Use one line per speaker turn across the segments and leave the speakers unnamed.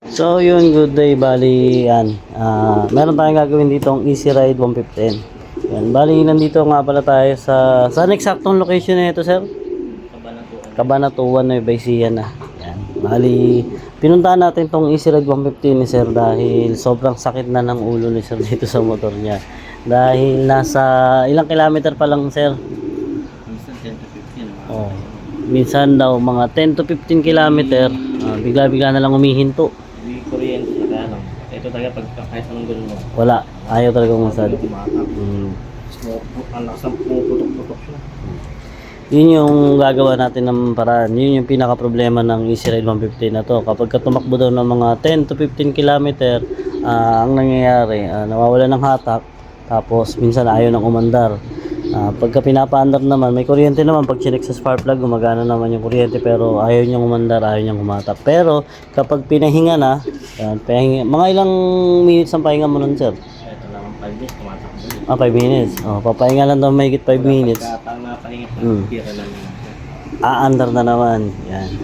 So yun, good day. Bali yan, meron tayong gagawin dito ang Easy Ride 115. Yan, bali nandito nga pala tayo sa saan eksaktong location na ito, sir? Cabanatuan, Nueva Ecija na. Yan, bali pinuntahan natin tong Easy Ride 115 ni sir dahil sobrang sakit na ng ulo ni sir dito sa motor niya. Dahil nasa ilang kilometer pa lang, sir?
Minsan 10 to 15.
Oh, minsan daw mga 10 to 15 kilometer, bigla-bigla na lang umihinto.
Hindi kuryente, kaya lang. Ito talaga pag kahit anong gano'n mo.
Wala, ayaw talaga umusad.
Ang lakas ng pumuputok-putok siya.
Yun yung gagawa natin ng paraan. Yun yung pinaka problema ng Easy Ride 115 na to. Kapag tumakbo daw ng mga 10 to 15 kilometer, ang nangyayari, nawawala ng hatak, tapos minsan ayaw ng umandar. Pagka pinapaandar naman, may kuryente naman. Pag chinek sa spark plug, gumagana naman yung kuryente, pero ayaw niyang umandar, ayaw niyang humatak. Pero kapag pinahinga na, mga ilang minutes ang pahinga mo nun, sir?
Ito lang ang 5 minutes, tumatakbo.
5 minutes. Papahinga lang daw mahigit 5 minutes.
Pagkatang napahinga siya, tira lang yun.
Aandar na naman.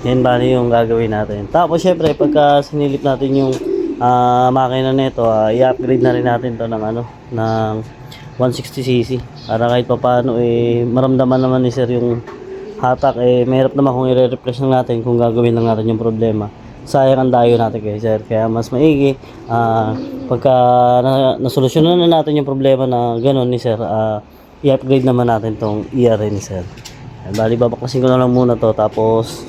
Yan bali yung gagawin natin. Tapos syempre, pagka sinilip natin yung makina nito, i-upgrade na rin natin to ng ng 160cc para kahit papaano maramdaman naman ni sir yung hatak. Mahirap naman kung i-replace lang natin, kung gagawin lang natin yung problema. Sayang ang dayo natin kay sir, kaya mas maigi pagka nasolusyonan na natin yung problema na gano'n ni sir, i-upgrade naman natin tong ERA ni sir. Bali babaklasin ko na lang muna to, tapos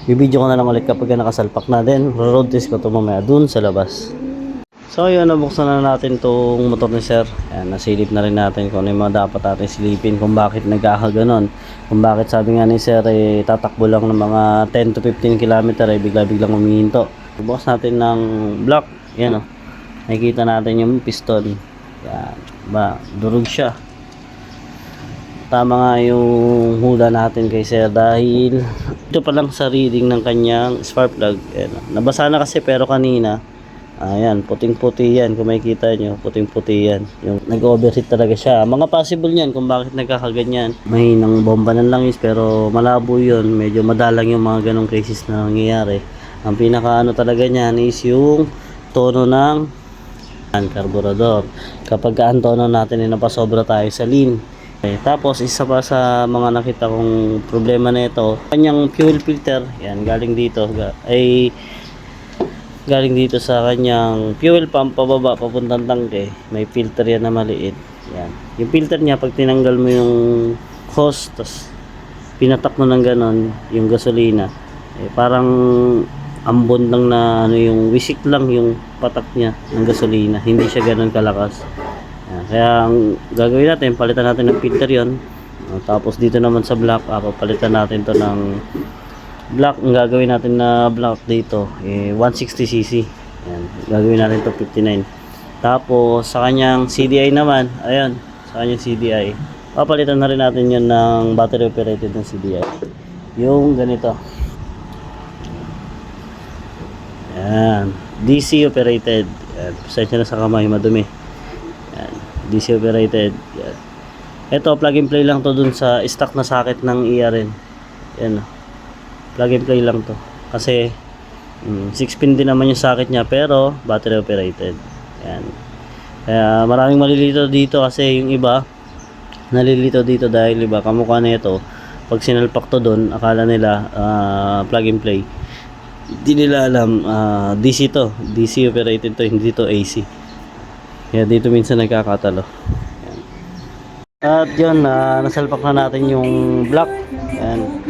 bibidyo ko na lang ulit kapag nakasalpak na, din road test ko to mamaya dun sa labas. So yun, nabuksan na natin tong motor ni sir. Nasilip na rin natin kung ano yung mga dapat natin silipin, kung bakit nagkakaganon, kung bakit sabi nga ni sir tatakbo lang ng mga 10 to 15 km bigla-biglang umihinto. Bukas natin ng block, yan nakikita natin yung piston, yan durog siya. Tama nga yung hula natin kay sir dahil ito pa lang sa reading ng kanyang spark plug. Nabasa na kasi, pero kanina ayan, puting-puti yan. Kung makikita nyo, puting-puti yan. Yung nag-overheat talaga siya. Mga possible yan kung bakit nagkakaganyan. Mahinang bomba ng langis, pero malabo yun. Medyo madalang yung mga ganong cases na nangyayari. Ang pinaka talaga niyan is yung tono ng carburetor. Kapag ang tono natin ay napasobra tayo sa lean. Tapos isa pa sa mga nakita kong problema na ito, kanyang fuel filter, yan, galing dito sa kanyang fuel pump pababa papuntang tangke. May filter yan na maliit. Yan. Yung filter niya, pag tinanggal mo yung hose, tapos pinatak mo ng ganon yung gasolina, parang ambon lang na yung wisik lang yung patak niya ng gasolina. Hindi siya ganon kalakas. Kaya ang gagawin natin, palitan natin ng filter yon. Tapos dito naman sa block, papalitan natin to ng block. Ang gagawin natin na block dito 160cc. Yan, gagawin natin to 59. Tapos sa kanyang CDI naman, ayan, sa kanyang CDI, papalitan na rin natin yun ng battery operated ng CDI, yung ganito. Yan, DC operated. Yan, pasensya na sa kamay, madumi. Yan, DC operated. Yan. Ito, plug and play lang to dun sa stock na socket ng ERN. Yan, plug and play lang to. Kasi 6-pin din naman yung socket niya, pero battery operated. Yan. Kaya maraming malilito dito kasi yung iba nalilito dito dahil iba kamukha na ito. Pag sinalpak to doon, akala nila plug and play. Hindi nila alam DC to. DC operated to, hindi to AC. Kaya dito minsan nagkakatalo. Yan. At yun, nasalpak na natin yung block. Yan.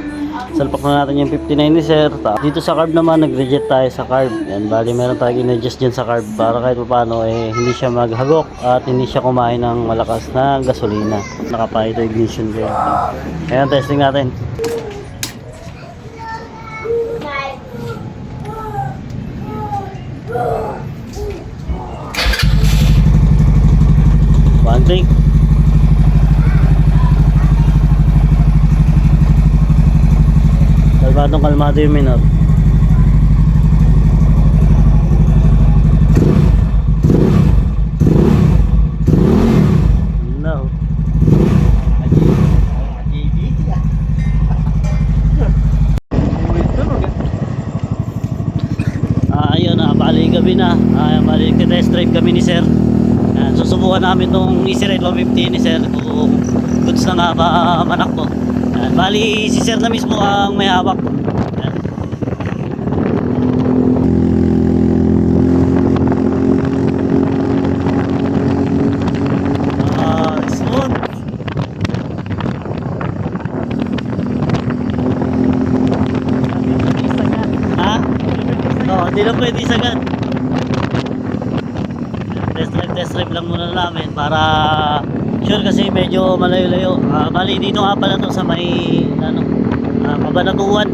Salpak na natin yung 59 ni sir. Dito sa carb naman, nag-reject tayo sa carb. Yan, bali meron tayong in-adjust dyan sa carb para kahit paano hindi siya maghagok at hindi siya kumain ng malakas na gasolina. Nakapa ito ignition ko. Ayan, testing natin. One take. Kalmado yung minor. No. Ayun na, bali gabi na. Bali test drive kami ni sir. Susubukan namin tong Easy Ride 150 ni sir kung goods na nga ba manakbo. Bali si sir na mismo ang may hawak. Yan. Smooth. Ha? Oo, hindi na pwede sagad. Test drive lang muna namin para sure kasi medyo malayo-layo. Bali dito nga pala to sa may ano, Kabanatuan.